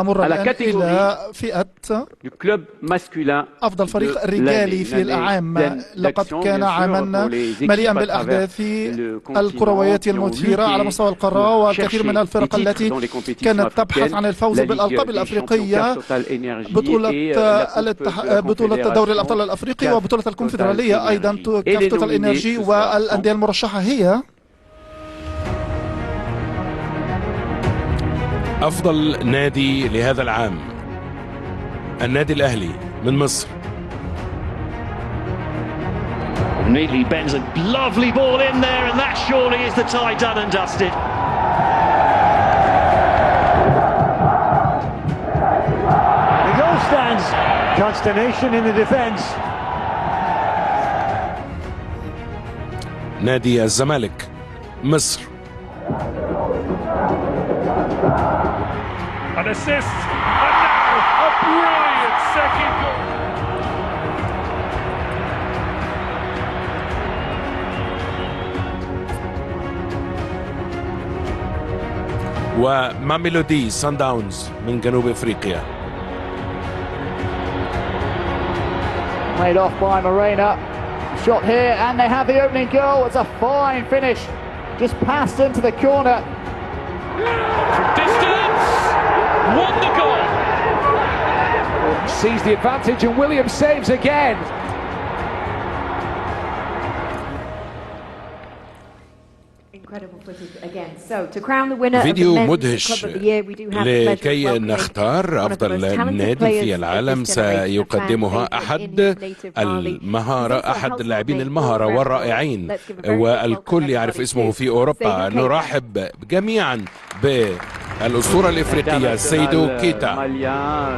نمر الآن إلى فئة أفضل فريق الرجالي في الأعام. لقد كان عاما مليئا بالأحداث الكرويات المثيرة على مستوى القارة، والكثير من الفرق التي كانت تبحث عن الفوز بالألقاب الأفريقية، بطولة دوري الأبطال الأفريقي وبطولة الكونفدرالية أيضا. كاف توتال إنرجي والأندية المرشحة هي أفضل نادي لهذا العام النادي الأهلي من مصر. Immediately bends a lovely ball in there, and that surely is the tie done and dusted. The goal stands. Consternation in the defense. نادي الزمالك مصر. An assist, and now a brilliant second goal. وماميلودي سان داونز من جنوب افريقيا. Made off by Morena. Shot here, and they have the opening goal. It's a fine finish. Just passed into the corner. From distance, won the goal. Sees the advantage, and Williams saves again. فيديو مدهش لكي نختار أفضل نادي في العالم. سيقدمها أحد اللاعبين المهارة والرائعين، والكل يعرف اسمه في أوروبا. نرحب جميعا بالأسطورة الإفريقية سيدو كيتا،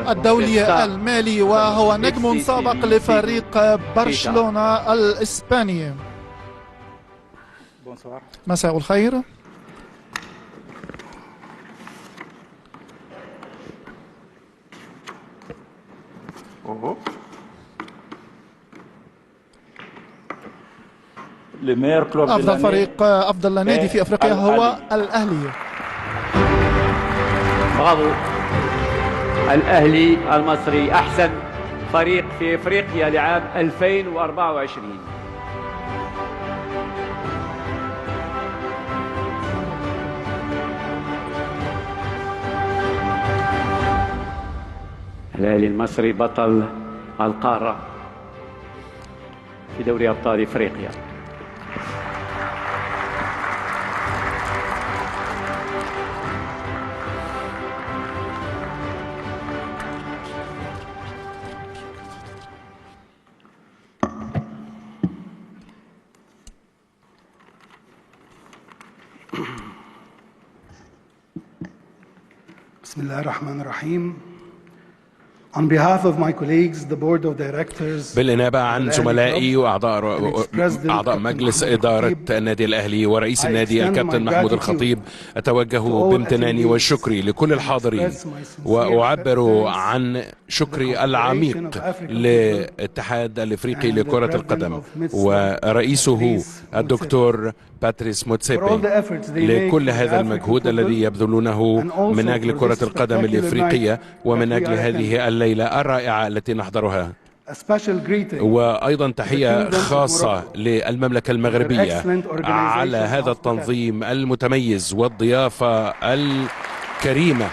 الدولي المالي، وهو نجم سابق لفريق برشلونة الإسباني. مساء الخير. أفضل فريق، أفضل نادي في أفريقيا هو الأهلي. برافو، الأهلي المصري أحسن فريق في أفريقيا لعام 2024. الأهلي المصري بطل القارة في دوري أبطال إفريقيا. بسم الله الرحمن الرحيم. On behalf of my colleagues, the board of directors. بالنيابة عن زملائي وأعضاء مجلس إدارة النادي الأهلي ورئيس النادي الكابتن محمود الخطيب، أتوجه بامتناني وشكري لكل الحاضرين، وأعبر عن شكري العميق للاتحاد الإفريقي لكرة القدم ورئيسه الدكتور باتريس موتسيبي لكل هذا المجهود الذي يبذلونه من أجل كرة القدم الإفريقية ومن أجل هذه الليلة الرائعة التي نحضرها. وأيضا تحية خاصة للمملكة المغربية على هذا التنظيم المتميز والضيافة الكريمة.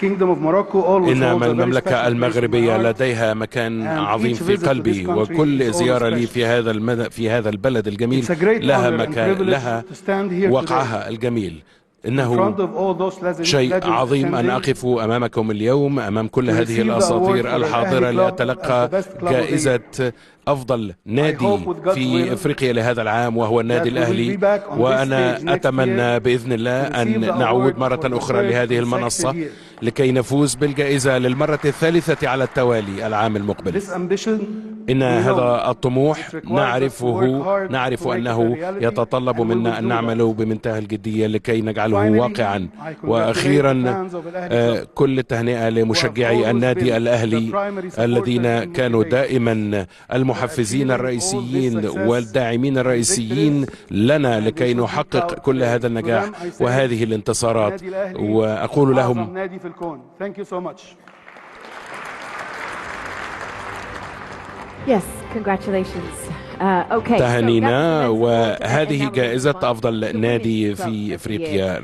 إن المملكة المغربية لديها مكان عظيم في قلبي، وكل زيارة لي في هذا البلد الجميل لها وقعها الجميل. إنه شيء عظيم أن أقف أمامكم اليوم أمام كل هذه الأساطير الحاضرة لأتلقى جائزة أفضل نادي في أفريقيا لهذا العام، وهو النادي الأهلي. وأنا أتمنى بإذن الله أن نعود مرة أخرى لهذه المنصة لكي نفوز بالجائزة للمرة الثالثة على التوالي العام المقبل. إن هذا الطموح نعرف أنه يتطلب منا أن نعمل بمنتهى الجدية لكي نجعله نجعله واقعا. وأخيرا كل التهنئة لمشجعي النادي الأهلي الذين كانوا دائما المحفزين الرئيسيين والداعمين الرئيسيين لنا لكي نحقق كل هذا النجاح وهذه الانتصارات، وأقول لهم Yes, congratulations. تهانينا. وهذه جائزة أفضل نادي في إفريقيا.